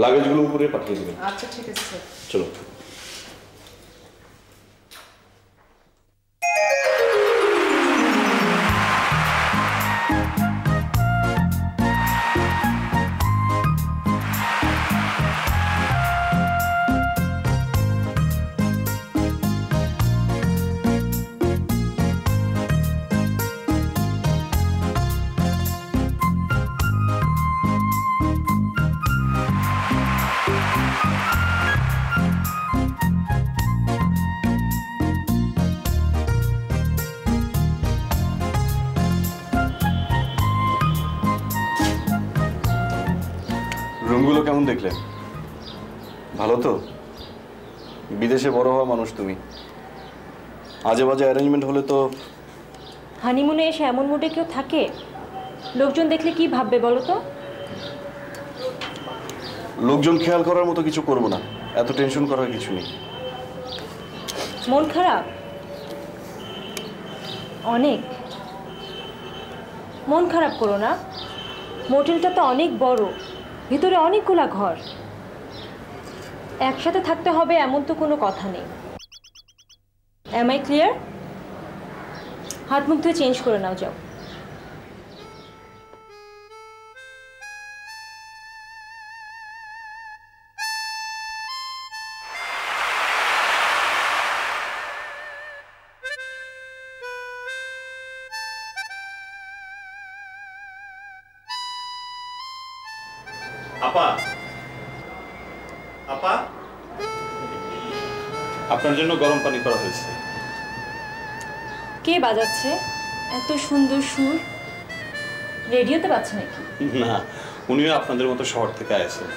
লাগেজগুলো উপরে পাঠিয়ে দিবেন। আচ্ছা ঠিক আছে স্যার। চলো। রুমগুলো কেমন দেখলে? ভালো তো? বিদেশে বড় হওয়া মানুষ তুমি, আজে বাজে অ্যারেঞ্জমেন্ট হলে তো। হানিমুনে এসে এমন মুডে কেউ থাকে? লোকজন দেখলে কি ভাববে বলো তো? লোকজন খেয়াল করার মতো কিছু করব না, এত টেনশন করার কিছু নেই। মন খারাপ? অনেক। মন খারাপ করো না, মোটেলটা তো অনেক বড়, ভিতরে অনেকগুলা ঘর, একসাথে থাকতে হবে এমন তো কোনো কথা নেই। Am I clear? হাত মুখ ধুয়ে চেঞ্জ করে নাও, যাও। আপা, আপা, আপনার জন্য গরম পানি করা হয়েছে। কে বাজাচ্ছে এত সুন্দর সুর? রেডিওতে বাজছে নাকি? না, উনিও আপনাদের মতো শহর থেকে আয়েছেন,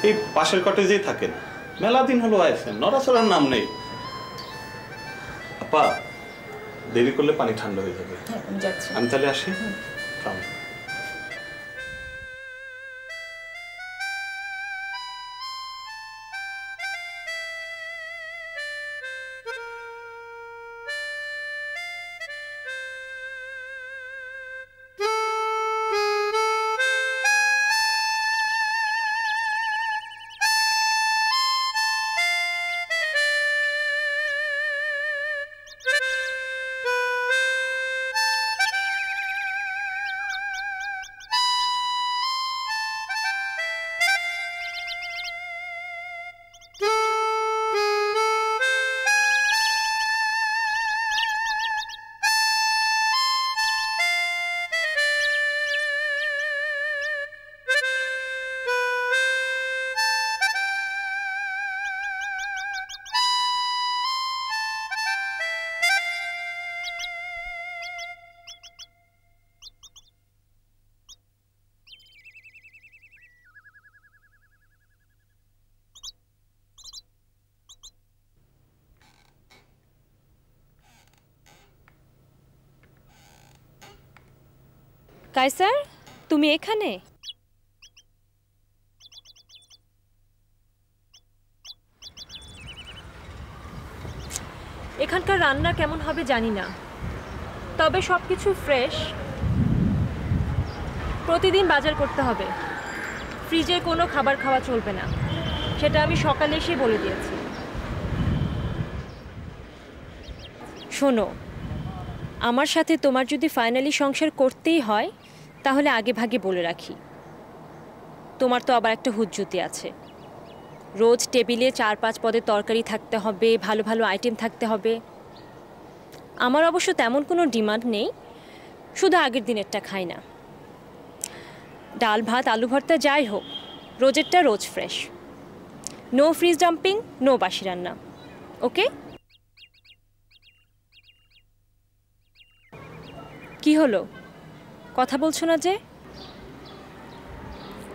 এই পাশের কটেজেই থাকেন, মেলা দিন হলো আয়েছেন, নড়াচড়ার নাম নেই। আপা, দেরি করলে পানি ঠান্ডা হয়ে যাবে। আমি তাহলে আসি। কায়সার, তুমি এখানে? এখানকার রান্না কেমন হবে জানি না, তবে সবকিছু ফ্রেশ। প্রতিদিন বাজার করতে হবে, ফ্রিজে কোনো খাবার খাওয়া চলবে না, সেটা আমি সকালে এসে বলে দিয়েছি। শোনো, আমার সাথে তোমার যদি ফাইনালি সংসার করতেই হয় তাহলে আগে ভাগে বলে রাখি, তোমার তো আবার একটা হুজ্জুতি আছে। রোজ টেবিলে 4-5 পদের তরকারি থাকতে হবে, ভালো ভালো আইটেম থাকতে হবে। আমার অবশ্য তেমন কোনো ডিমান্ড নেই, শুধু আগের দিনেরটা খাই না। ডাল ভাত আলু ভর্তা যাই হোক, রোজেরটা রোজ fresh, no fridge dumping, no বাসি রান্না। ওকে? কি হলো, কথা বলছো না যে?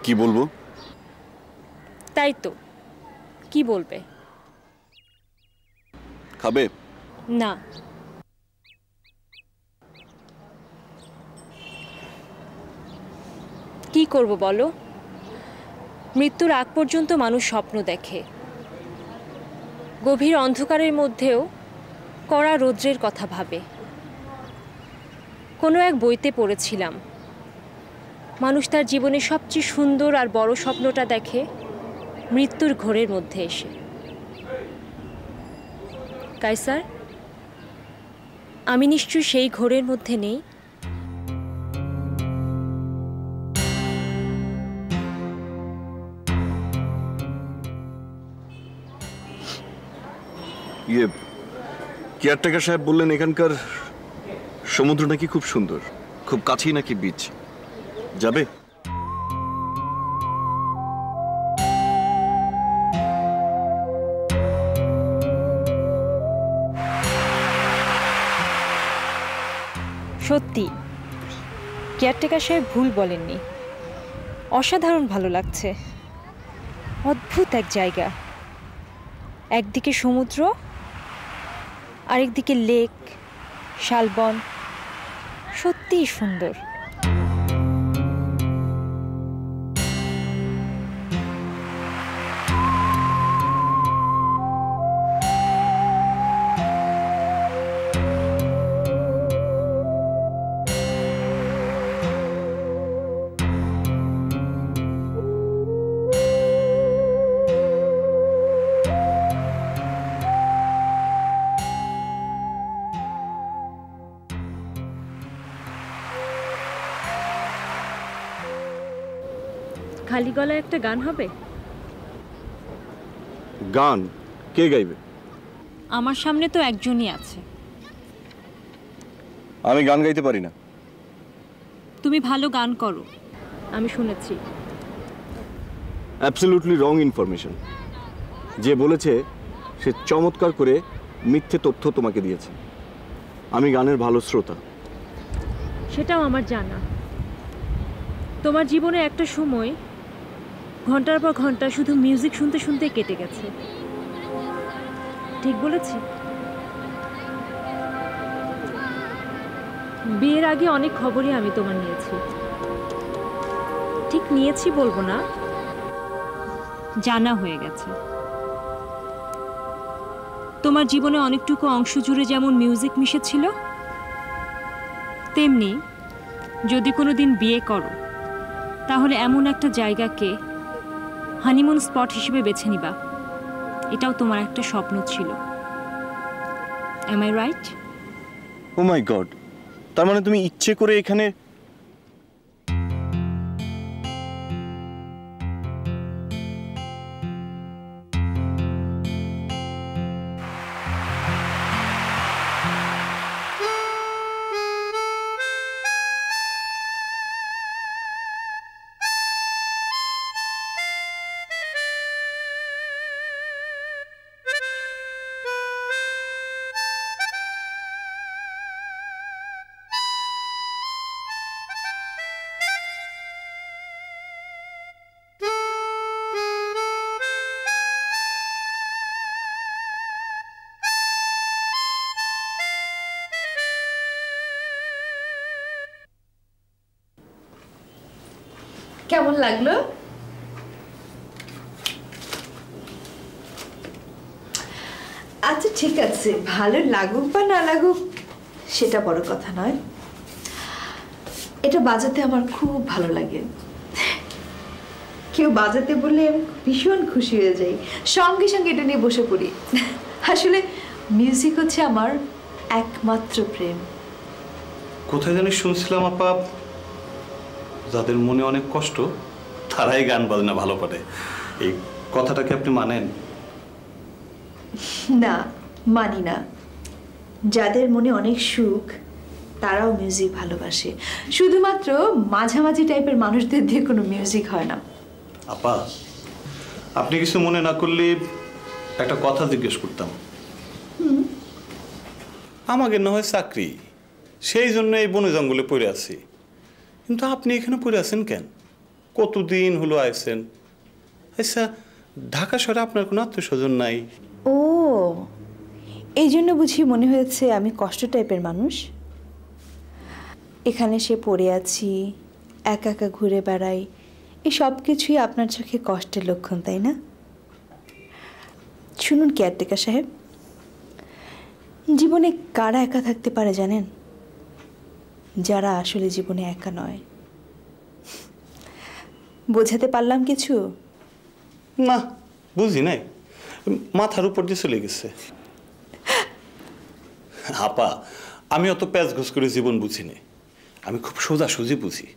কি বলবো? তাই তো, কি বলবে? খাবে না। কি করব বলো? মৃত্যুর আগ পর্যন্ত মানুষ স্বপ্ন দেখে, গভীর অন্ধকারের মধ্যেও কড়া রৌদ্রের কথা ভাবে। কোনো এক বইতে পড়েছিলাম, মানুষ তার জীবনে সবচেয়ে সুন্দর আর বড় স্বপ্নটা দেখে মৃত্যুর ঘোরের মধ্যে এসে। কায়সার, আমি নিশ্চয়ই সেই ঘোরের মধ্যে নেই? কেয়ারটেকার সাহেব বললেন এখানকার সমুদ্র নাকি খুব সুন্দর, খুব কাছেই নাকি বিচ, যাবে? সত্যি কেয়ারটেকার সাহেব ভুল বলেননি। অসাধারণ ভালো লাগছে। অদ্ভুত এক জায়গা, একদিকে সমুদ্র, আরেকদিকে লেক, শালবন, সত্যিই সুন্দর। খালি গলায় একটা গান হবে? গান কে গাইবে? আমার সামনে তো একজনই আছে। আমি গান গাইতে পারি না। তুমি ভালো গান করো, আমি শুনেছি। Absolutely wrong information. যে বলেছে সে চমৎকার করে মিথ্যে তথ্য তোমাকে দিয়েছে। আমি গানের ভালো শ্রোতা। সেটাও আমার জানা। তোমার জীবনে একটা সময় ঘন্টার পর ঘন্টা শুধু মিউজিক শুনতে শুনতে কেটে গেছে, ঠিক বলেছি? বিয়ের আগে অনেক খবরই আমি তোমার নিয়েছি। ঠিক নিয়েছি বলবো না, জানা হয়ে গেছে। তোমার জীবনে অনেকটুকু অংশ জুড়ে যেমন মিউজিক মিশেছিল, তেমনি যদি কোনো দিন বিয়ে করো তাহলে এমন একটা জায়গাকে হানিমুন স্পট হিসেবে বেছে নিবা। এটাও তোমার একটা স্বপ্ন ছিল। Am I right? Oh my God, তার মানে তুমি ইচ্ছে করে এখানে? কেমন লাগলো? আচ্ছা ঠিক আছে, ভালো লাগুক বা না লাগুক সেটা বড় কথা নয়। এটা বাজাতে আমার খুব ভালো লাগে। কেউ বাজাতে বললে আমি ভীষণ খুশি হয়ে যাই, সঙ্গে সঙ্গে এটা নিয়ে বসে পড়ি। আসলে মিউজিক হচ্ছে আমার একমাত্র প্রেম। কোথায় জানি শুনছিলাম আপা, যাদের মনে অনেক কষ্ট তারাই গান বাজনা ভালো পারে। এই কথাটাকে আপনি মানেন? না, মানি না। যাদের মনে অনেক সুখ তারাও মিউজিক ভালোবাসে। শুধুমাত্র মাঝামাঝি টাইপের মানুষদের দিয়ে কোনো মিউজিক হয় না। আপা, আপনি কিছু মনে না করলে একটা কথা জিজ্ঞেস করতাম। আমাকে না হয় চাকরি, সেই জন্য এই বনে জঙ্গলে পড়ে আছি, কিন্তু আপনি এখানে পড়ে আছেন কেন? কতদিন হলো আইছেন? আচ্ছা, ঢাকা শহরে আপনার কোনো আত্মীয় স্বজন নাই? ও, এই জন্য বুঝি মনে হয়েছে আমি কষ্ট টাইপের মানুষ। এখানে সে পড়ে আছি, একা একা ঘুরে বেড়াই, এই সব কিছুই আপনার চোখে কষ্টের লক্ষণ, তাই না? শুনুন কেয়ারটেকার সাহেব, জীবনে কারা একা থাকতে পারে জানেন? যারা আসলে জীবনে একা নয়। বোঝাতে পারলাম কিছু? না, বুঝি নাই, মাথার উপর দিয়ে চলে গেছে। আপা, আমি অত প্যাচ ঘোষ করে জীবন বুঝিনি, আমি খুব সোজাসুজি বুঝি,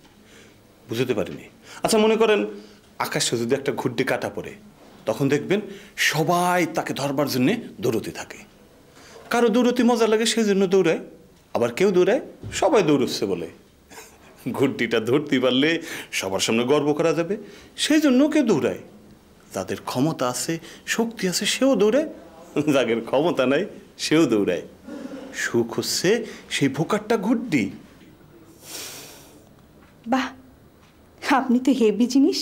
বুঝতে পারিনি। আচ্ছা মনে করেন আকাশে যদি একটা ঘুরটি কাটা পড়ে, তখন দেখবেন সবাই তাকে ধরবার জন্য দৌড়তে থাকে। কারো দৌড়তে মজা লাগে সেই জন্য দৌড়ায়, আবার কেউ দৌড়ায় সবাই দৌড়চ্ছে বলে। ঘুরটিটা ধরতে পারলে সবার সামনে গর্ব করা যাবে, সেই জন্য কেউ দৌড়ায়। যাদের ক্ষমতা আছে, শক্তি আছে, সেও দৌড়ায়, যাদের ক্ষমতা নাই সেও দৌড়ায়। সুখ হচ্ছে সেই ভোকারটা ঘুরটি। বাহ, আপনি তো হেভি জিনিস।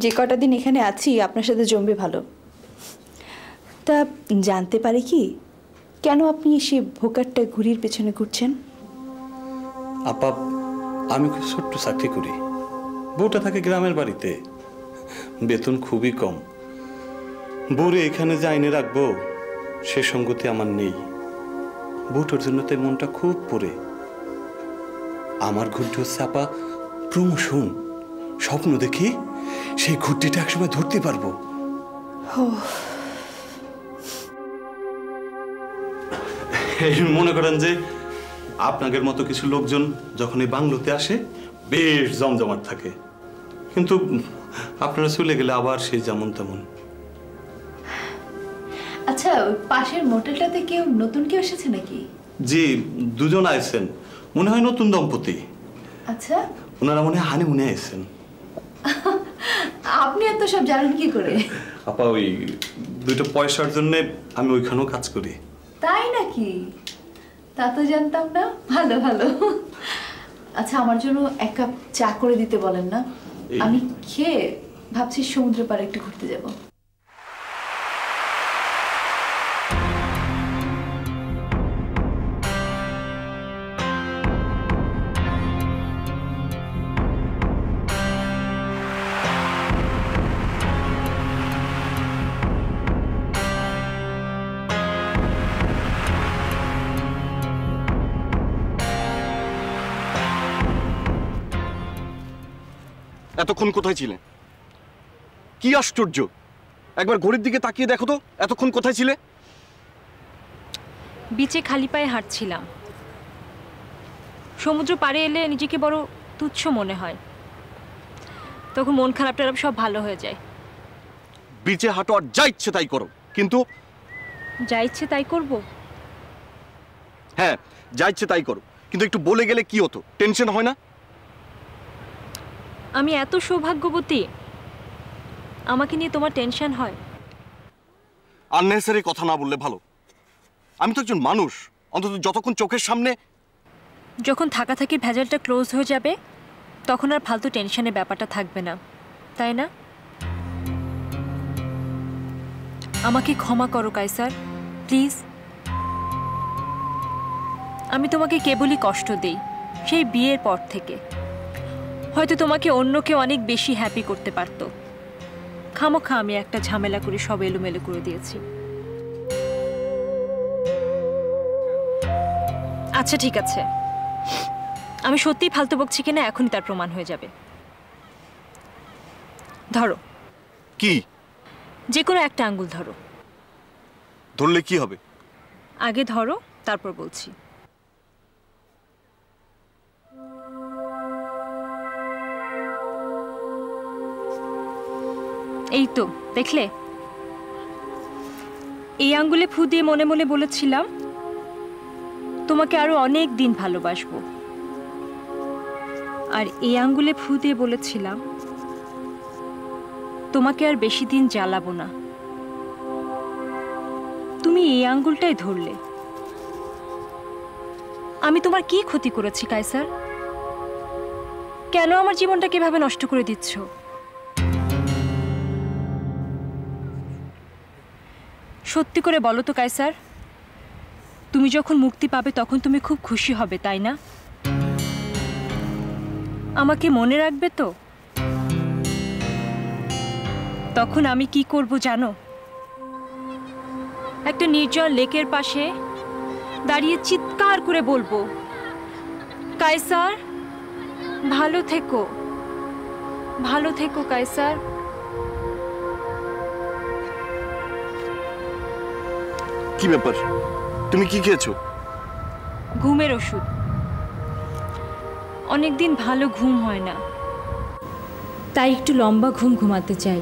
যে কটা দিন এখানে আছি আপনার সাথে জমবে ভালো। তা জানতে পারি কি কেন আপনি সে ভোকারটা ঘুড়ির পেছনে ঘুরছেন? আপা, আমি খুব ছোট্ট চাকরি করি, বউটা থাকে গ্রামের বাড়িতে, বেতন খুবই কম। বউরে এখানে যে আইনে রাখবো সে সঙ্গতি আমার নেই। বউটার জন্য তাই মনটা খুব পড়ে। আমার ঘুরটি হচ্ছে আপা প্রমোশন। স্বপ্ন দেখি সেই ঘুরটিটা একসময় ধরতে পারবো। মনে করেন যে আপনাদের মতো কিছু লোকজন যখন এই বাংলোতে আসে বেশ জমজমাট থাকে, কিন্তু আপনারা চলে গেলে আবার সেই যেমন তেমন। আচ্ছা, পাশের মোটেলটাতে কেউ নতুন কেউ এসেছে নাকি? জি, দুজন আইছেন, মনে হয় নতুন দম্পতি। আচ্ছা, ওনারা মনে হয় হানিমুনে আইছেন। আপনি এত সব জানেন কি করে? আপা, ওই দুটো পয়সার জন্য আমি ওইখানেও কাজ করি। তাই নাকি? তা তো জানতাম না। ভালো ভালো। আচ্ছা, আমার জন্য এক কাপ চা করে দিতে বলেন না, আমি খেয়ে ভাবছি সমুদ্রের পাড়ে একটু ঘুরতে যাব। এতক্ষণ কোথায় ছিলে? কি আশ্চর্য, একবার ঘড়ির দিকে তাকিয়ে দেখো তো, এতক্ষণ কোথায় ছিলে? বিচে খালি পায়ে হাঁটছিলাম। সমুদ্র পাড়ে এলে নিজেকে বড় তুচ্ছ মনে হয়, তখন মন খারাপ টারাপ সব ভালো হয়ে যায়। বিচে হাঁটো আর যা ইচ্ছে তাই করো, কিন্তু যা ইচ্ছে তাই করব? হ্যাঁ, যা ইচ্ছে তাই করো, কিন্তু একটু বলে গেলে কি হতো? টেনশন হয় না? আমি এত সৌভাগ্যবতী, আমাকে নিয়ে তোমার টেনশন হয়? আননেসেসারি কথা না বললে ভালো। আমি তো একজন মানুষ, অন্তত যতক্ষণ চোখের সামনে। যখন থাকাথাকির ভেজালটা ক্লোজ হয়ে যাবে তখন আর ফালতু টেনশনের ব্যাপারটা থাকবে না, তাই না? আমাকে ক্ষমা করো কায়সার, প্লিজ। আমি তোমাকে কেবলই কষ্ট দেই সেই বিয়ের পর থেকে। হয়তো তোমাকে অন্য কেউ অনেক বেশি হ্যাপি করতে পারতো, খামোখা আমি একটা ঝামেলা করে সব এলোমেলো করে দিয়েছি। আচ্ছা ঠিক আছে, আমি সত্যিই ফালতু বকছি কিনা এখনই তার প্রমাণ হয়ে যাবে। ধরো। কি? যে কোনো একটা আঙ্গুল ধরো। ধরলে কি হবে? আগে ধরো, তারপর বলছি। এই তো দেখলে, এই আঙ্গুলে ফু দিয়ে মনে মনে বলেছিলাম তোমাকে আরো অনেক দিন ভালোবাসবো, আর এই আঙ্গুলে ফু দিয়ে বলেছিলাম তোমাকে আর বেশি দিন জ্বালাবো না। তুমি এই আঙ্গুলটাই ধরলে। আমি তোমার কি ক্ষতি করেছি কায়সার? কেন আমার জীবনটা কিভাবে নষ্ট করে দিচ্ছ? সত্যি করে বলো তো কায়সার, তুমি যখন মুক্তি পাবে তখন তুমি খুব খুশি হবে, তাই না? আমাকে মনে রাখবে তো? তখন আমি কি করব জানো? একটা নির্জন লেকের পাশে দাঁড়িয়ে চিৎকার করে বলবো, কায়সার ভালো থেকো, ভালো থেকো কায়সার। কি ব্যাপার, তুমি কি খেয়েছো? ঘুমের ওষুধ। অনেকদিন ভালো ঘুম হয় না, তাই একটু লম্বা ঘুম ঘুমাতে চাই।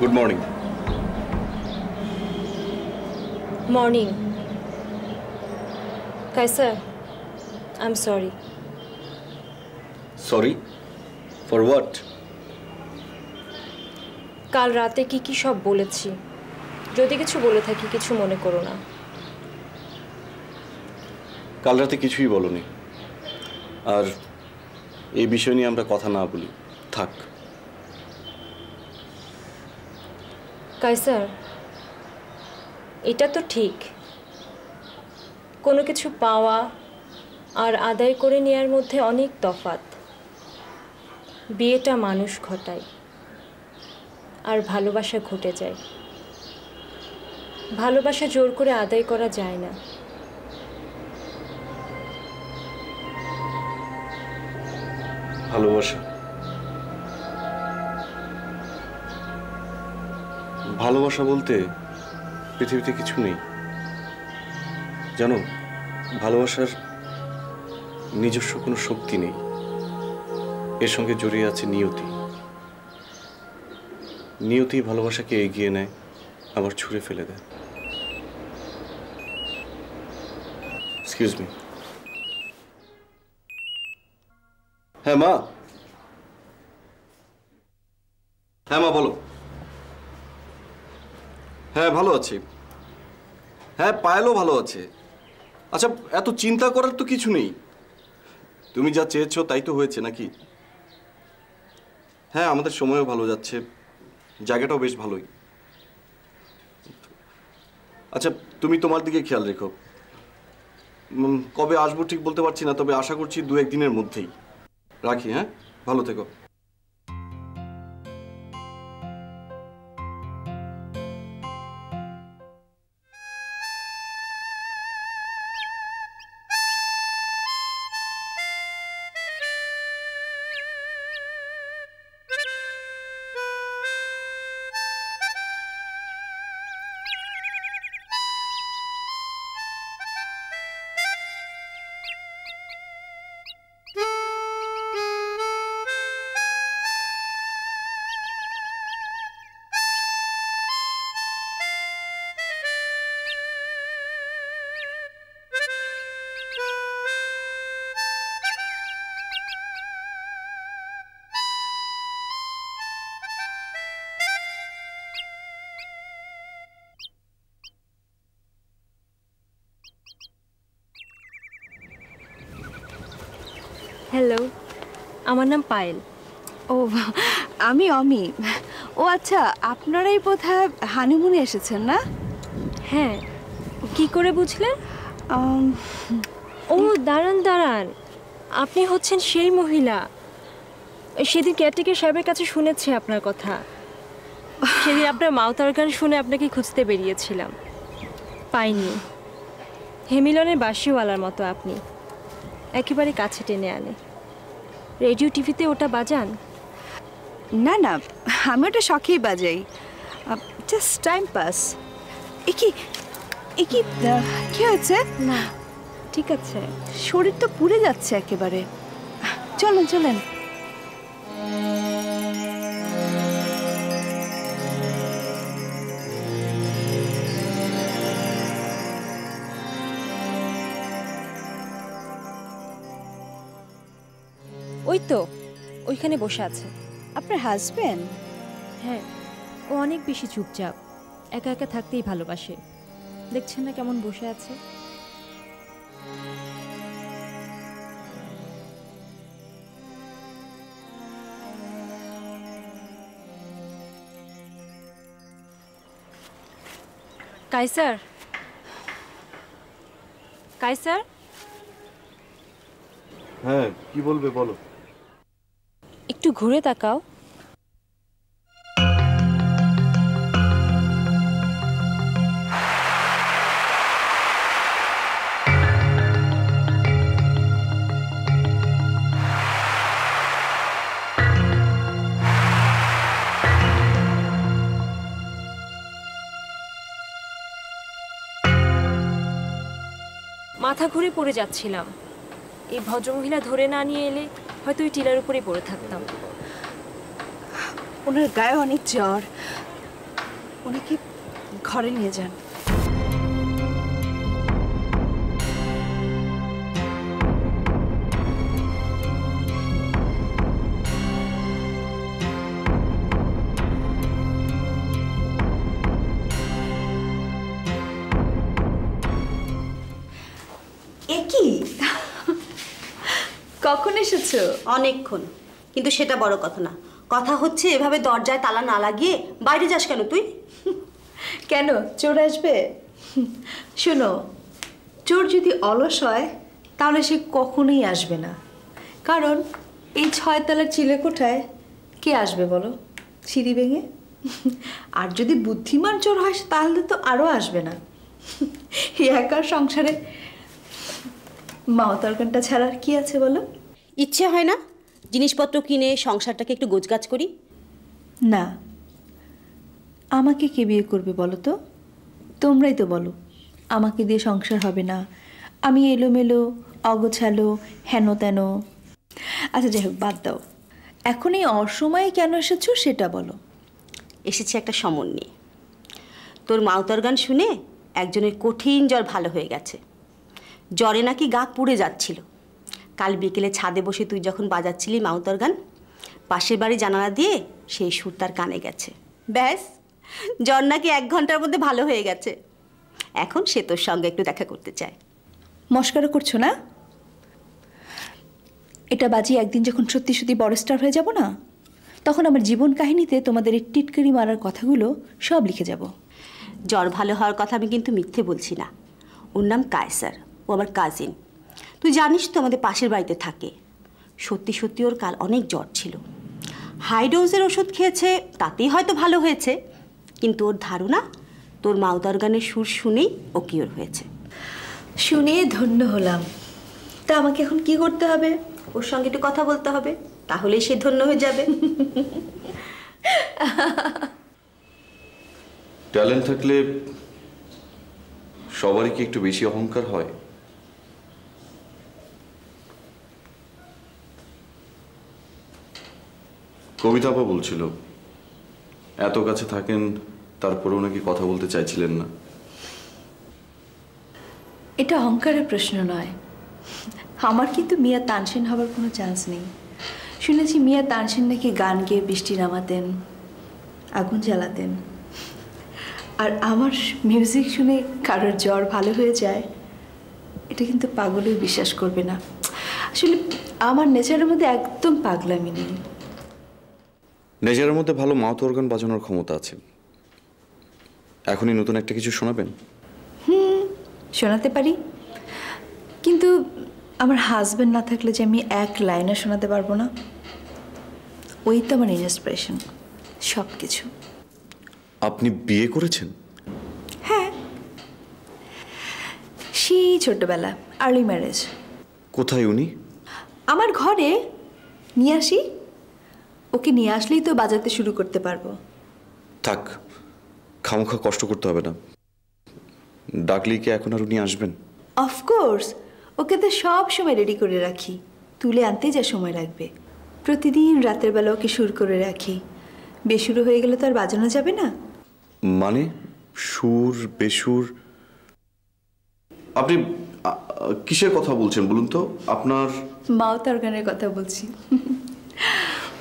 Good morning. Morning. Kaiser, I am sorry. Sorry for what? কাল রাতে কি কি সব বলেছি, যদি কিছু বলে থাকি কিছু মনে করো না। কাল রাতে কিছুই বলনি, আর এই বিষয় নিয়ে আমরা কথা না বলি, থাক। কায়সার, এটা তো ঠিক, কোনো কিছু পাওয়া আর আদায় করে নেওয়ার মধ্যে অনেক তফাৎ। বিয়েটা মানুষ ঘটায় আর ভালোবাসা ঘটে যায়। ভালোবাসা জোর করে আদায় করা যায় না। ভালোবাসা, ভালোবাসা বলতে পৃথিবীতে কিছু নেই জানো। ভালোবাসার নিজস্ব কোনো শক্তি নেই, এর সঙ্গে জড়িয়ে আছে নিয়তি। নিয়তি ভালোবাসাকে এগিয়ে নেয়, আবার ছুঁড়ে ফেলে দেয়। Excuse me. হ্যাঁ মা। হ্যাঁ মা বলো। হ্যাঁ ভালো আছি। হ্যাঁ পায়েলও ভালো আছে। আচ্ছা, এত চিন্তা করার তো কিছু নেই, তুমি যা চেয়েছো তাই তো হয়েছে নাকি? হ্যাঁ আমাদের সময়ও ভালো যাচ্ছে, জায়গাটাও বেশ ভালোই। আচ্ছা তুমি তোমার দিকে খেয়াল রেখো। কবে আসবো ঠিক বলতে পারছি না, তবে আশা করছি 2-1 দিনের মধ্যেই। রাখি, হ্যাঁ ভালো থেকো। হ্যালো, আমার নাম পায়েল। ও আমি অমি। ও আচ্ছা, আপনারাই বোধহয় হানিমুনে এসেছেন না? হ্যাঁ, কি করে বুঝলেন? ও দাঁড়ান দাঁড়ান, আপনি হচ্ছেন সেই মহিলা। সেদিন কেয়ারটেকার সাহেবের কাছে শুনেছি আপনার কথা। সেদিন আপনার মাউতার গান শুনে আপনাকে খুঁজতে বেরিয়েছিলাম, পাইনি। হেমিলনের বাঁশিওয়ালার মতো আপনি, একেবারে কাছে টেনে আনে। রেডিও টিভিতে ওটা বাজান? না না, আমি ওটা শখেই বাজাই, জাস্ট টাইম পাস। কি কি হয়েছে? না ঠিক আছে। শরীর তো পুড়ে যাচ্ছে একেবারে। চলেন চলেন। ওই তো ওইখানে বসে আছে। আপনার হাজবেন্ড? হ্যাঁ, ও অনেক বেশি চুপচাপ, একা একা থাকতেই ভালোবাসে। দেখছেন না কেমন বসে আছে? কাইসার, কাইসার, হ্যাঁ কি বলবে বলো। একটু ঘুরে তাকাও। মাথা ঘুরে পড়ে যাচ্ছিলাম। এই ভদ্রমহিলা ধরে না নিয়ে এলে হয়তো ওই টিলার উপরেই পড়ে থাকতাম। ওনার গায়ে অনেক জ্বর, ওনাকে ঘরে নিয়ে যান। কি কখন এসেছো? অনেকক্ষণ, কিন্তু সেটা বড় কথা না। কথা হচ্ছে এভাবে দরজায় তালা না লাগিয়ে বাইরে যাস কেন তুই? কেন, চোর আসবে? শোনো, চোর যদি অলস হয় তাহলে সে কখনোই আসবে না, কারণ এই 6 তলার চিলেকোঠায় কে আসবে বলো, সিঁড়ি ভেঙে? আর যদি বুদ্ধিমান চোর হয় তাহলে তো আরও আসবে না। একার সংসারে মাওতরকানটা ছাড়া আর কি আছে বলো? ইচ্ছে হয় না জিনিসপত্র কিনে সংসারটাকে একটু গোছগাছ করি? না, আমাকে কে বিয়ে করবে বলো তো? তোমরাই তো বলো আমাকে দিয়ে সংসার হবে না, আমি এলোমেলো অগোছালো হেন তেন। আচ্ছা যাই হোক, বাদ দাও। এখন এই অসময়ে কেন এসেছো সেটা বলো। এসেছি একটা সমন নিয়ে। তোর মাউতার গান শুনে একজনের কঠিন জ্বর ভালো হয়ে গেছে। জ্বরে নাকি গা পুড়ে যাচ্ছিল। কাল বিকেলে ছাদে বসে তুই যখন বাজাচ্ছিলি মাউতার গান, পাশের বাড়ি জানালা দিয়ে সেই সুর তার কানে গেছে। ব্যাস, জ্বর নাকি 1 ঘন্টার মধ্যে ভালো হয়ে গেছে। এখন সে তোর সঙ্গে একটু দেখা করতে চায়। মস্করা করছো না? এটা বাজিয়ে একদিন যখন সত্যি সত্যি বড় স্টার হয়ে যাব না, তখন আমার জীবন কাহিনীতে তোমাদের এই টিটকারি মারার কথাগুলো সব লিখে যাব। জ্বর ভালো হওয়ার কথা আমি কিন্তু মিথ্যে বলছি না। ওর নাম কায়সার, ও আমার কাজিন। তুই জানিস তো আমাদের পাশের বাড়িতে থাকে। সত্যি সত্যি ওর কাল অনেক জ্বর ছিল। হাই ডোজের ওষুধ খেয়েছে, তাতেই হয়তো ভালো হয়েছে। কিন্তু ওর ধারণা তোর মাউতার গানের সুর শুনেই ও কিওর হয়েছে। শুনে ধন্য হলাম। তা আমাকে এখন কি করতে হবে? ওর সঙ্গে একটু কথা বলতে হবে, তাহলেই সে ধন্য হয়ে যাবে। ট্যালেন্ট থাকলে সবারই কি একটু বেশি অহংকার হয়? কবিতা আপা বলছিল এত কাছে থাকেন তারপরেও নাকি কথা বলতে চাইছিলেন না। এটা অহংকারের প্রশ্ন নয়। আমার কিন্তু মিয়া তানসেন হবার কোনো চান্স নেই। শুনেছি মিয়া তানসেন নাকি গান গেয়ে বৃষ্টি নামাতেন, আগুন জ্বালাতেন। আর আমার মিউজিক শুনে কারোর জ্বর ভালো হয়ে যায়, এটা কিন্তু পাগলেও বিশ্বাস করবে না। আসলে আমার নেচারের মধ্যে একদম পাগলামি নেই। নেচারের মধ্যে ভালো মাউথ অর্গান বাজানোর ক্ষমতা আছে। এখনই নতুন একটা কিছু শোনাবেন? শোনাতে পারি, কিন্তু আমার হাজবেন্ড না থাকলে যে আমি এক লাইনে শোনাতে পারবো না। ওই তো আমার ইন্সপিরেশন সব কিছু। আপনি বিয়ে করেছেন? হ্যাঁ, সেই ছোটবেলা, আর্লি ম্যারেজ। কোথায় উনি? আমার ঘরে। নিয়ে আসি, ওকে নিয়ে আসলেই তো বাজাতে শুরু করতে পারবো। থাক, খামোখা কষ্ট করতে হবে না। ডাকলেই কি এখন আর উনি আসবেন? অফকোর্স, ওকে তো সব সময় রেডি করে রাখি। তুলে আনতে যা সময় লাগবে। প্রতিদিন রাতের বেলা ওকে সুর করে রাখি, বেসুরো হয়ে গেলে তো আর বাজানো যাবে না। মানে সুর বেসুর? আপনি কিসের কথা বলছেন বলুন তো? আপনার মাউথ অর্গানের কথা বলছি।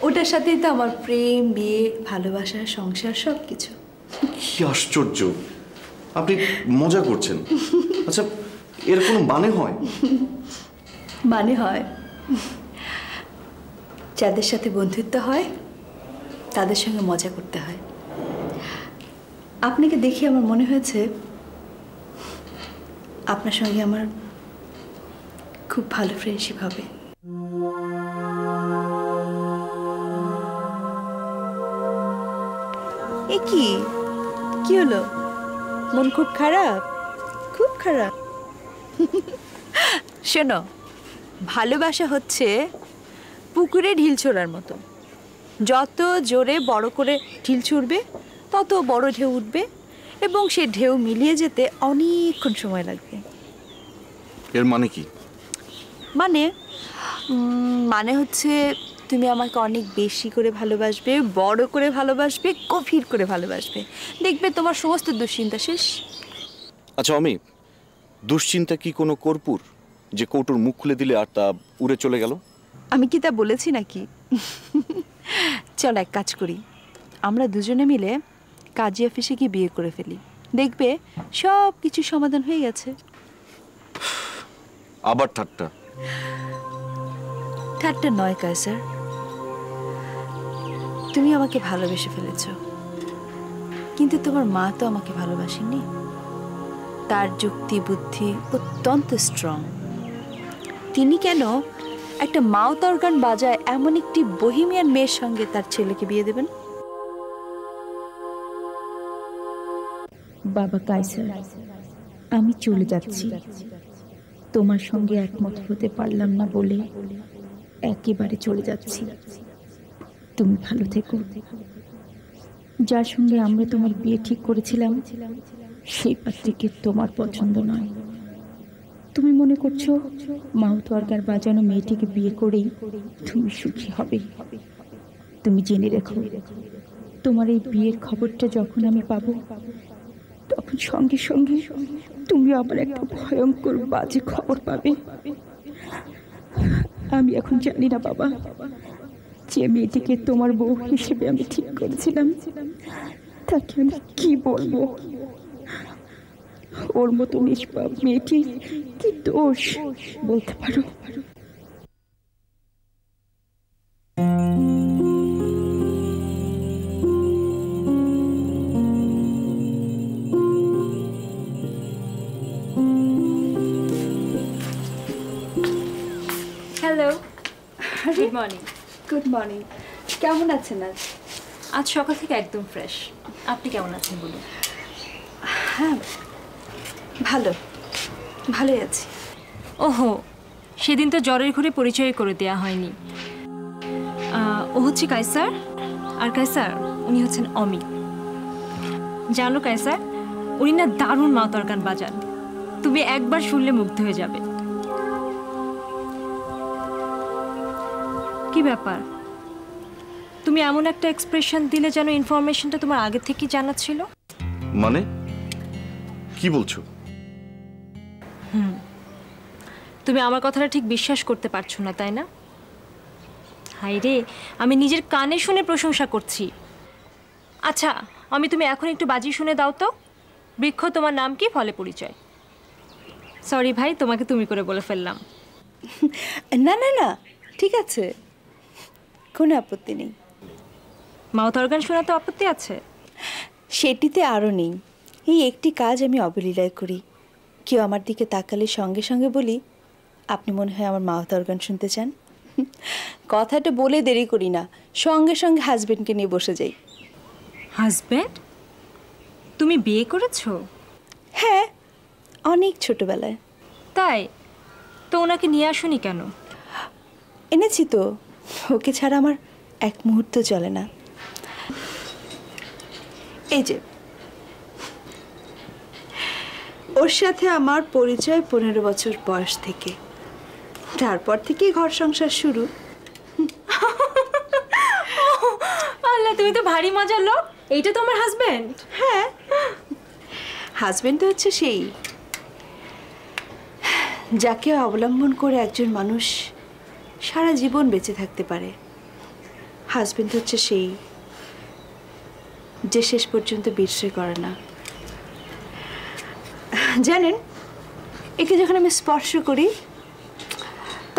ওটার সাথেই তো আমার প্রেম, বিয়ে, ভালোবাসা, সংসার সব কিছু। কি আশ্চর্য, আপনি মজা করছেন। আচ্ছা, এর কোনো মানে হয়? মানে হয়, যাদের সাথে বন্ধুত্ব হয় তাদের সঙ্গে মজা করতে হয়। আপনাকে দেখে আমার মনে হয়েছে আপনার সঙ্গে আমার খুব ভালো ফ্রেন্ডশিপ হবে। এ কি কি হলো? মন খুব খারাপ? খুব খারাপ? শোনো, ভালোবাসা হচ্ছে পুকুরে ঢিল ছোঁড়ার মতো। যত জোরে বড় করে ঢিল ছুঁড়বে তত বড় ঢেউ উঠবে এবং সে ঢেউ মিলিয়ে যেতে অনেকক্ষণ সময় লাগবে। এর মানে কি? মানে হচ্ছে তুমি আমাকে অনেক বেশি করে ভালোবাসবে, বড় করে ভালোবাসবে, গভীর করে ভালোবাসবে। দেখবে তোমার সমস্ত দুশ্চিন্তা শেষ। আচ্ছা অমি, দুশ্চিন্তা কি কোনো কর্পূর যে কৌটোর মুখ খুলে দিলে আর তা উড়ে চলে গেল? আমি কি তা বলেছি নাকি? চল এক কাজ করি, আমরা দুজনে মিলে কাজী অফিসে গিয়ে বিয়ে করে ফেলি, দেখবে সব কিছু সমাধান হয়ে গেছে। আবার ঠাট্টা? ঠাট্টা নয় কায়সার, তুমি আমাকে ভালোবেসে ফেলেছ, কিন্তু তোমার মা তো আমাকে ভালোবাসেনি। তার যুক্তি বুদ্ধি অত্যন্ত স্ট্রং। তিনি কেন একটা মাউথ অর্গান বাজায় এমন একটি বহিমিয়ান মেয়ের সঙ্গে তার ছেলেকে বিয়ে দেবেন? বাবা কায়সার, আমি চলে যাচ্ছি। তোমার সঙ্গে একমত হতে পারলাম না বলে একেবারে চলে যাচ্ছি। তুমি ভালো থেকো। যার সঙ্গে আমরা তোমার বিয়ে ঠিক করেছিলাম সেই পাত্রীকে তোমার পছন্দ নয়। তুমি মনে করছো মাউথ অর্গান বাজানো মেয়েটিকে বিয়ে করেই তুমি সুখী হবে। তুমি জেনে রেখো, তোমার এই বিয়ের খবরটা যখন আমি পাবো তখন সঙ্গে সঙ্গে তুমি আবার একটা ভয়ঙ্কর বাজে খবর পাবে। আমি এখন জানি না বাবা, যে মেয়েটিকে তোমার বউ হিসেবে আমি ঠিক করেছিলাম তাকে আমি কি বলবো। ওর মতো নিষ্পাপ মেয়েটি কি দোষ বলতে পারো? Hello, good morning. Good morning. কেমন আছেন আজ? আজ সকাল থেকে একদম ফ্রেশ। আপনি কেমন আছেন বলুন? হ্যাঁ, ভালো, ভালোই আছি। ওহো, সেদিন তো জ্বরের ঘরে পরিচয় করে দেওয়া হয়নি। ও হচ্ছে কায়সার, আর কায়সার উনি হচ্ছেন অমি। জানো কায়সার, উনি না দারুণ মাউথ অর্গান বাজান। তুমি একবার শুনলে মুগ্ধ হয়ে যাবে। কি ব্যাপার, তুমি এমন একটা এক্সপ্রেশন দিলে যেন ইনফরমেশনটা তোমার আগে থেকেই জানা ছিল। মানে কি বলছো? তুমি আমার কথাটা ঠিক বিশ্বাস করতে পারছো না, তাই না? হাই রে, আমি নিজের কানে শুনে প্রশংসা করছি। আচ্ছা আমি, তুমি এখন একটু বাজি শুনে দাও তো। বৃক্ষ, তোমার নাম কি, ফলে পরিচয়? সরি ভাই, তোমাকে তুমি করে বলে ফেললাম। না না না, ঠিক আছে, কোনো আপত্তি নেই। মাউথ অর্গান শোনা তো আপত্তি আছে? সেটিতে আরও নেই। এই একটি কাজ আমি অবলীলায় করি। কেউ আমার দিকে তাকালে সঙ্গে সঙ্গে বলি, আপনি মনে হয় আমার মাউথ অর্গান শুনতে চান। কথাটা বলে দেরি করি না, সঙ্গে সঙ্গে হাজবেন্ডকে নিয়ে বসে যাই। হাজব্যান্ড? তুমি বিয়ে করেছো? হ্যাঁ, অনেক ছোটবেলায়। তাই তো, ওনাকে নিয়ে আসুনি কেন? এনেছি তো, ওকে ছাড়া আমার এক মুহূর্ত চলে না। এই যে, ওর সাথে আমার পরিচয় 15 বছর বয়স থেকে। তারপর থেকেই ঘর সংসার শুরু। আল্লাহ, তুমি তো ভারী মজার লোক। এইটা তোমার হাজবেন্ড? হ্যাঁ, হাজবেন্ড তো হচ্ছে সেই যাকে অবলম্বন করে একজন মানুষ সারা জীবন বেঁচে থাকতে পারে। হাজবেন্ড হচ্ছে সেই যে শেষ পর্যন্ত বিট্রে করে না। জানেন, একে যখন আমি স্পর্শ করি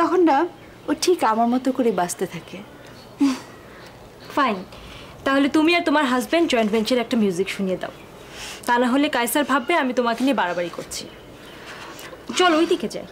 তখন না ও ঠিক আমার মতো করে বাঁচতে থাকে। ফাইন, তাহলে তুমি আর তোমার হাজবেন্ড জয়েন্ট ভেঞ্চারে একটা মিউজিক শুনিয়ে দাও। তা না হলে কায়সার ভাববে আমি তোমাকে নিয়ে বাড়াবাড়ি করছি। চলো ওই দিকে যাই।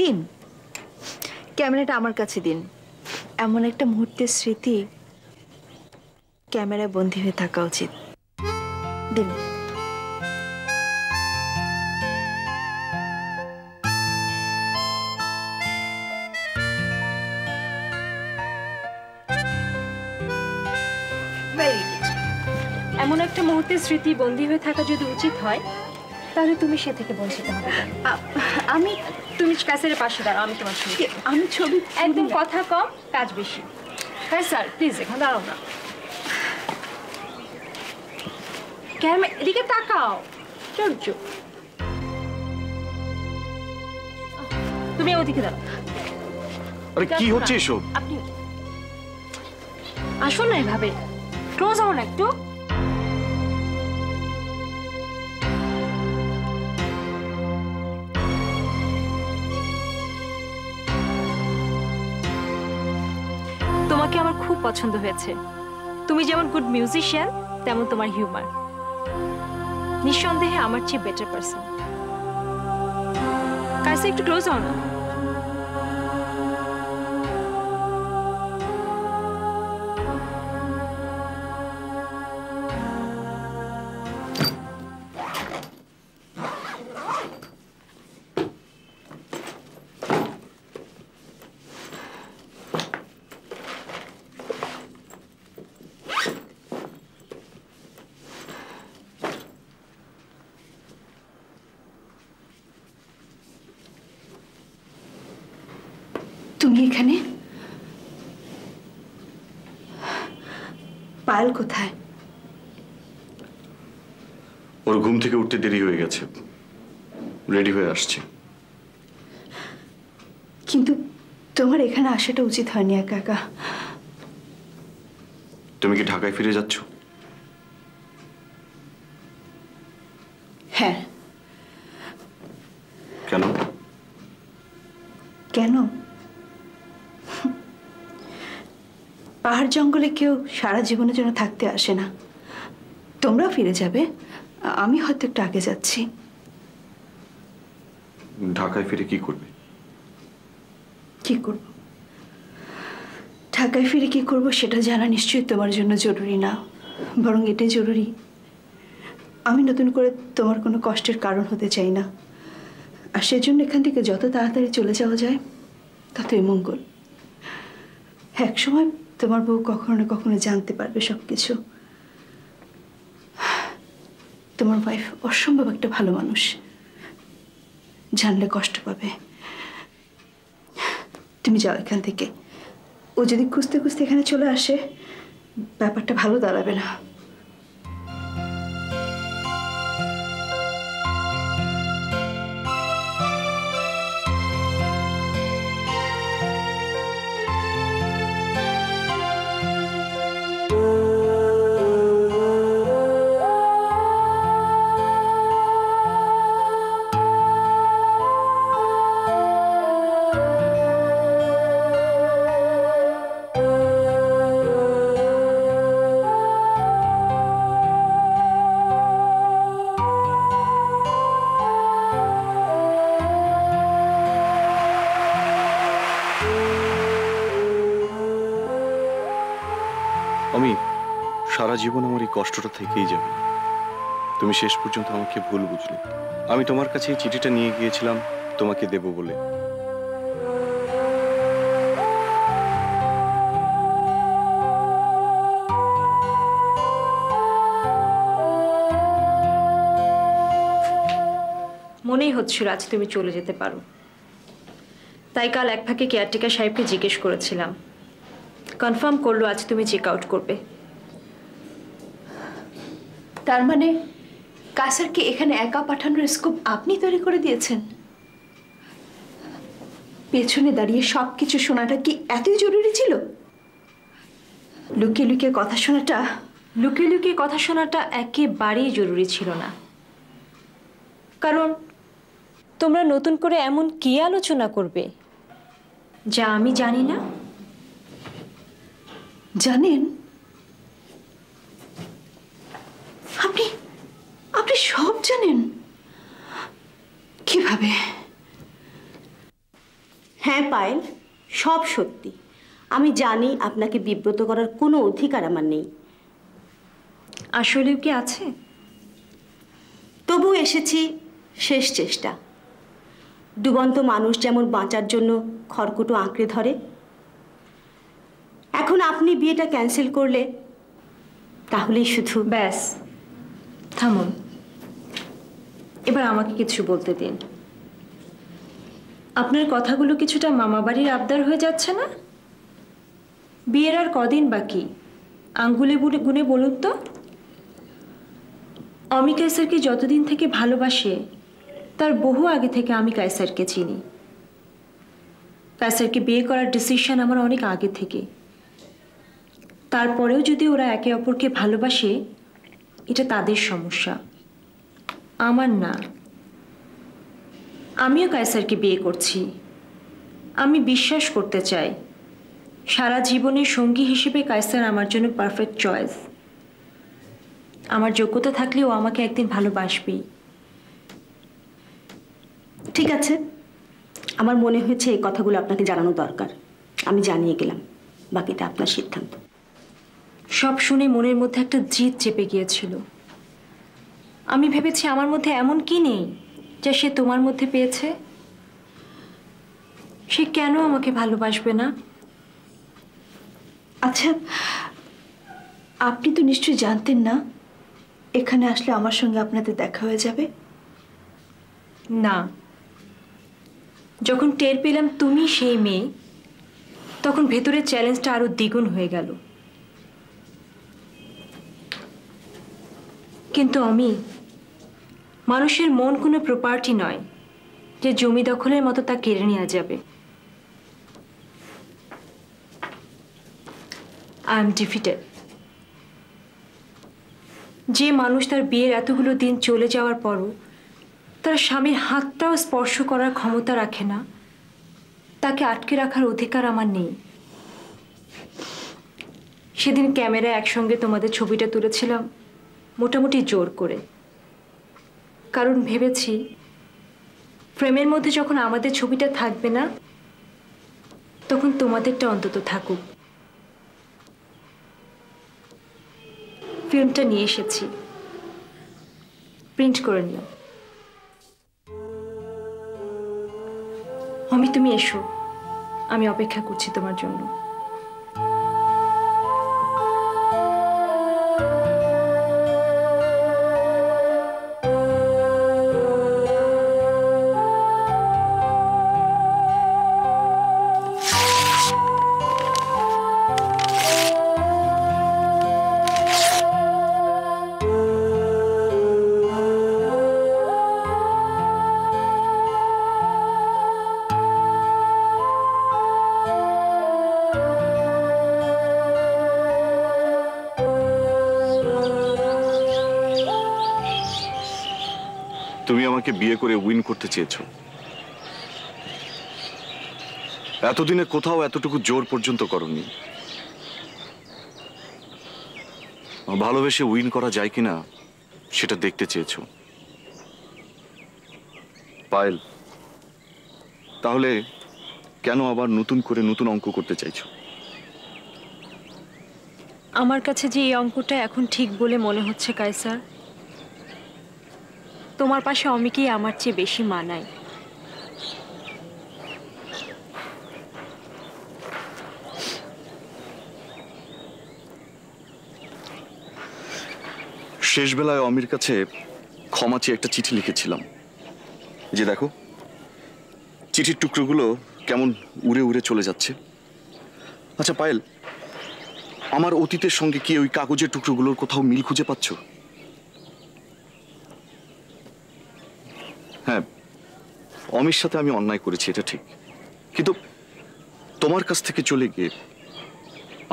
দিন ক্যামেরাটা আমার কাছে দিন। এমন একটা মুহূর্তের স্মৃতি ক্যামেরায় বন্দী হয়ে থাকা উচিত। দিন। এমন একটা মুহূর্তের স্মৃতি বন্দী হয়ে থাকা যদি উচিত হয়, তাহলে তুমি সে থেকে বঞ্চিত হবে কেন? তুমি কাছের পাশে দাঁড়াও, আমি তোমার ছবি। আমি ছবি একদম কথা কম, কাজ বেশি। হ্যাঁ স্যার, প্লিজ এখন দাঁড়াও না। ক্যামেরা এদিকে তাকাও। চলছো, তুমি ওদিকে দাঁড়াও। আরে কি হচ্ছে এসব? আপনি আসুন না, এভাবে ক্লোজ হও না একটু। তোমাকে আমার খুব পছন্দ হয়েছে। তুমি যেমন গুড মিউজিশিয়ান, তেমন তোমার হিউমার। নিঃসন্দেহে আমার চেয়ে বেটার পারসন। কাছে একটু ক্লোজ হও না। তুমি এখানে? পায়েল কোথায়? ওর ঘুম থেকে উঠতে দেরি হয়ে গেছে, রেডি হয়ে আসছে। কিন্তু তোমার এখানে আসাটা উচিত হয়নি একা একা। তুমি কি ঢাকায় ফিরে যাচ্ছ? হ্যাঁ। কেন? কেন? পাহাড় জঙ্গলে কেউ সারা জীবনের জন্য থাকতে আসে না। তোমরাও ফিরে যাবে, আমি হয়তো একটু আগে যাচ্ছি। ঢাকায় ফিরে কি করবে? কি করব? ঢাকায় ফিরে কি করব সেটা জানা নিশ্চয়ই তোমার জন্য জরুরি না, বরং এটাই জরুরি আমি নতুন করে তোমার কোনো কষ্টের কারণ হতে চাই না। আর সেজন্য এখান থেকে যত তাড়াতাড়ি চলে যাওয়া যায় ততই মঙ্গল। এক সময় তোমার বউ কখনো না কখনো জানতে পারবে সবকিছু। তোমার ওয়াইফ অসম্ভব একটা ভালো মানুষ, জানলে কষ্ট পাবে। তুমি যাও এখান থেকে। ও যদি খুঁজতে খুঁজতে এখানে চলে আসে, ব্যাপারটা ভালো দাঁড়াবে না। আমি সারা জীবন আমার এই কষ্টটা থেকেই যাবে। তুমি শেষ পর্যন্ত আমাকে ভুল বুঝলে। আমি তোমার কাছে এই চিঠিটা নিয়ে গিয়েছিলাম তোমাকে দেব বলে। মনেই হচ্ছিল আজ তুমি চলে যেতে পারো, তাই কাল এক ফাঁকে কেয়ারটেকার সাহেবকে জিজ্ঞেস করেছিলাম, কনফার্ম করলো আজ তুমি চেক আউট করবে। তার মানে কাসারকে এখানে একা পাঠানোর স্কোপ আপনি তৈরি করে দিয়েছেন? পেছনে দাঁড়িয়ে সবকিছু শোনাটা কি এতই জরুরি ছিল? লুকিয়ে লুকিয়ে কথা শোনাটা লুকিয়ে লুকিয়ে কথা শোনাটা একেবারেই জরুরি ছিল না, কারণ তোমরা নতুন করে এমন কি আলোচনা করবে যা আমি জানি না? জানেন? আপনি আপনি সব জানেন? কিভাবে? হ্যাঁ পায়েল, সব সত্যি। আমি জানি আপনাকে বিব্রত করার কোনো অধিকার আমার নেই। আসলেও কি আছে? তবু এসেছি শেষ চেষ্টা। ডুবন্ত মানুষ যেমন বাঁচার জন্য খড়কুটো আঁকড়ে ধরে, এখন আপনি বিয়েটা ক্যান্সেল করলে তাহলেই শুধু। ব্যাস, থামুন। এবার আমাকে কিছু বলতে দিন। আপনার কথাগুলো কিছুটা মামাবাড়ির আবদার হয়ে যাচ্ছে না? বিয়ের আর কদিন বাকি, আঙ্গুলে গুনে বলুন তো। আমি কায়সারকে যতদিন থেকে ভালোবাসে তার বহু আগে থেকে আমি কায়সারকে চিনি। কায়সারকে বিয়ে করার ডিসিশন আমার অনেক আগে থেকে। তারপরেও যদি ওরা একে অপরকে ভালোবাসে, এটা তাদের সমস্যা, আমার না। আমিও কায়সারকে বিয়ে করছি। আমি বিশ্বাস করতে চাই সারা জীবনের সঙ্গী হিসেবে কায়সার আমার জন্য পারফেক্ট চয়েস। আমার যোগ্যতা থাকলেও আমাকে একদিন ভালোবাসবেই। ঠিক আছে, আমার মনে হয়েছে এই কথাগুলো আপনাকে জানানো দরকার। আমি জানিয়ে গেলাম, বাকিটা আপনার সিদ্ধান্ত। সব শুনে মনের মধ্যে একটা জিদ চেপে গিয়েছিল। আমি ভেবেছি আমার মধ্যে এমন কি নেই যা সে তোমার মধ্যে পেয়েছে। সে কেন আমাকে ভালোবাসবে না? আচ্ছা, আপনি তো নিশ্চয়ই জানতেন না এখানে আসলে আমার সঙ্গে আপনাদের দেখা হয়ে যাবে? না, যখন টের পেলাম তুমি সেই মেয়ে, তখন ভেতরের চ্যালেঞ্জটা আরো দ্বিগুণ হয়ে গেল। কিন্তু আমি, মানুষের মন কোনো প্রপার্টি নয় যে জমি দখলের মতো তা কেড়ে নেওয়া যাবে। I am defeated. যে মানুষ তার বিয়ের এতগুলো দিন চলে যাওয়ার পরও তার স্বামীর হাতটাও স্পর্শ করার ক্ষমতা রাখে না, তাকে আটকে রাখার অধিকার আমার নেই। সেদিন ক্যামেরায় একসঙ্গে তোমাদের ছবিটা তুলেছিলাম মোটামুটি জোর করে, কারণ ভেবেছি ফ্রেমের মধ্যে যখন আমাদের ছবিটা থাকবে না, তখন তোমাদেরটা অন্তত থাকুক। ফিল্মটা নিয়ে এসেছি, প্রিন্ট করে নিও। তুমি এসো, আমি অপেক্ষা করছি তোমার জন্য। তুমি আমাকে বিয়ে করে উইন করতে চেয়েছো। এতদিনে কোথাও এতটুকু জোর পর্যন্ত করনি। ভালোবেসে উইন করা যায় কিনা সেটা দেখতে চেয়েছো। পায়েল, তাহলে কেন আবার নতুন করে নতুন অঙ্ক করতে চাইছো? আমার কাছে যে এই অঙ্কটা এখন ঠিক বলে মনে হচ্ছে কায়সার, তোমার পাশে অমিকেই আমার চেয়ে বেশি মানায়। শেষ বেলায় অমির কাছে ক্ষমা চেয়ে একটা চিঠি লিখেছিলাম। যে দেখো, চিঠির টুকরোগুলো কেমন উড়ে উড়ে চলে যাচ্ছে। আচ্ছা পায়েল, আমার অতীতের সঙ্গে কি ওই কাগজের টুকরোগুলোর কোথাও মিল খুঁজে পাচ্ছ? হ্যাঁ, অমির সাথে আমি অন্যায় করেছি, এটা ঠিক, কিন্তু তোমার কাছ থেকে চলে গিয়ে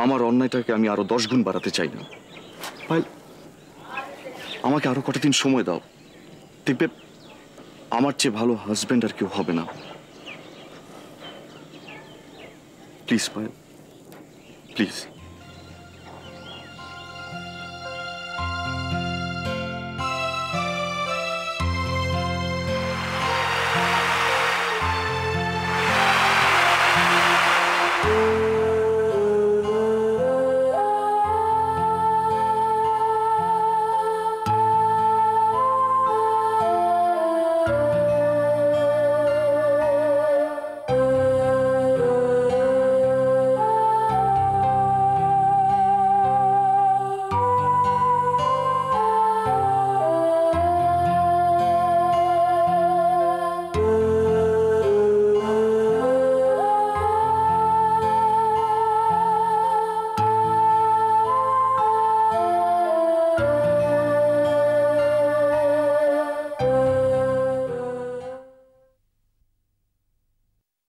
আমার অন্যায়টাকে আমি আরো 10 গুণ বাড়াতে চাই না। পায়েল, আমাকে আরো কটা দিন সময় দাও, দেখবে আমার চেয়ে ভালো হাজবেন্ড আর কেউ হবে না। Please Payel, please.